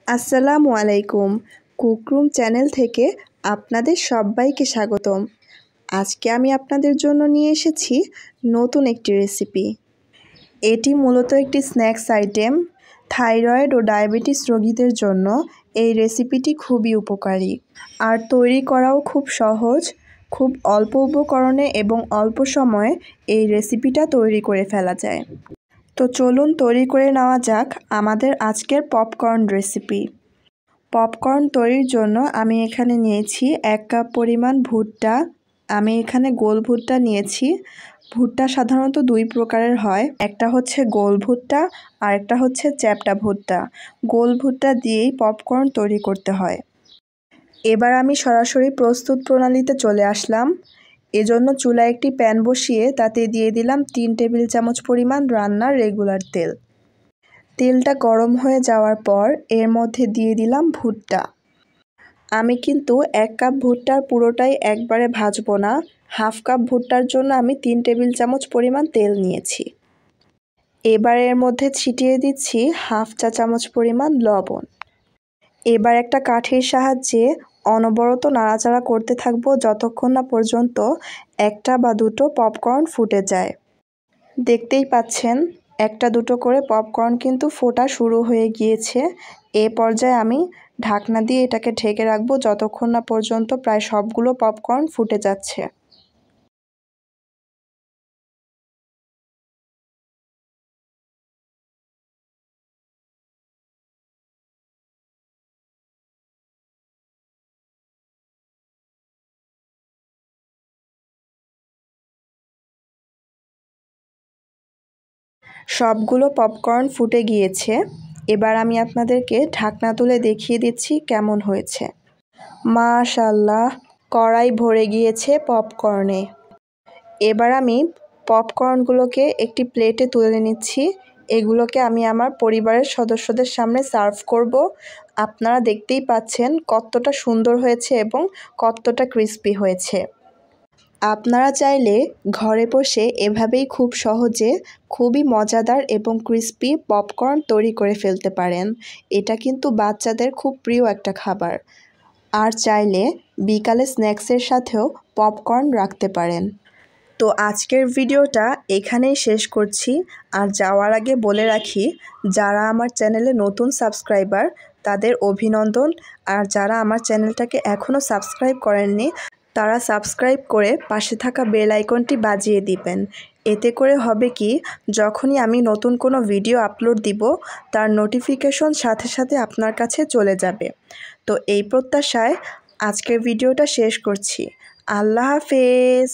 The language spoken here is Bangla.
আসসালামু আলাইকুম। কুকরুম চ্যানেল থেকে আপনাদের সবাইকে স্বাগতম। আজকে আমি আপনাদের জন্য নিয়ে এসেছি নতুন একটি রেসিপি। এটি মূলত একটি স্ন্যাক্স আইটেম। থাইরয়েড ও ডায়াবেটিস রোগীদের জন্য এই রেসিপিটি খুবই উপকারী আর তৈরি করাও খুব সহজ। খুব অল্প উপকরণে এবং অল্প সময়ে এই রেসিপিটা তৈরি করে ফেলা যায়। তো চলুন তৈরি করে নেওয়া যাক আমাদের আজকের পপকর্ন রেসিপি। পপকর্ন তৈরির জন্য আমি এখানে নিয়েছি 1 কাপ পরিমাণ ভুট্টা। আমি এখানে গোল ভুট্টা নিয়েছি। ভুট্টা সাধারণত 2 প্রকারের হয়, একটা হচ্ছে গোল ভুট্টা আর একটা হচ্ছে চ্যাপ্টা ভুট্টা। গোল ভুট্টা দিয়েই পপকর্ন তৈরি করতে হয়। এবার আমি সরাসরি প্রস্তুত প্রণালীতে চলে আসলাম। এজন্য চুলায় একটি প্যান বসিয়ে তাতে দিয়ে দিলাম 3 টেবিল চামচ পরিমাণ রান্নার রেগুলার তেল। তেলটা গরম হয়ে যাওয়ার পর এর মধ্যে দিয়ে দিলাম ভুট্টা। আমি কিন্তু 1 কাপ ভুট্টার পুরোটাই একবারে ভাজবো না। হাফ কাপ ভুট্টার জন্য আমি 3 টেবিল চামচ পরিমাণ তেল নিয়েছি। এবার এর মধ্যে ছিটিয়ে দিচ্ছি হাফ চা চামচ পরিমাণ লবণ। এবার একটা কাঠির সাহায্যে অনবরত নাড়াচাড়া করতে থাকবো যতক্ষণ না পর্যন্ত 1টা বা 2টো পপকর্ন ফুটে যায়। দেখতেই পাচ্ছেন 1টা 2টো করে পপকর্ন কিন্তু ফোটা শুরু হয়ে গিয়েছে। এ পর্যায়ে আমি ঢাকনা দিয়ে এটাকে ঢেকে রাখবো যতক্ষণ না পর্যন্ত প্রায় সবগুলো পপকর্ন ফুটে যাচ্ছে। সবগুলো পপকর্ন ফুটে গিয়েছে। এবার আমি আপনাদেরকে ঢাকনা তুলে দেখিয়ে দিচ্ছি কেমন হয়েছে। মাশাআল্লাহ, কড়াই ভরে গিয়েছে পপকর্নে। এবার আমি পপকর্নগুলোকে একটি প্লেটে তুলে নিচ্ছি। এগুলোকে আমি আমার পরিবারের সদস্যদের সামনে সার্ভ করব। আপনারা দেখতেই পাচ্ছেন কতটা সুন্দর হয়েছে এবং কতটা ক্রিস্পি হয়েছে। আপনারা চাইলে ঘরে বসে এভাবেই খুব সহজে খুবই মজাদার এবং ক্রিস্পি পপকর্ন তৈরি করে ফেলতে পারেন। এটা কিন্তু বাচ্চাদের খুব প্রিয় একটা খাবার। আর চাইলে বিকালে স্ন্যাক্সের সাথেও পপকর্ন রাখতে পারেন। তো আজকের ভিডিওটা এখানেই শেষ করছি। আর যাওয়ার আগে বলে রাখি, যারা আমার চ্যানেলে নতুন সাবস্ক্রাইবার তাদের অভিনন্দন। আর যারা আমার চ্যানেলটাকে এখনও সাবস্ক্রাইব করেননি তারা সাবস্ক্রাইব করে পাশে থাকা বেল আইকনটি বাজিয়ে দিবেন। এতে করে হবে কি, যখনই আমি নতুন কোনো ভিডিও আপলোড দিব তার নোটিফিকেশন সাথে সাথে আপনার কাছে চলে যাবে। তো এই প্রত্যাশায় আজকের ভিডিওটা শেষ করছি। আল্লাহ হাফেজ।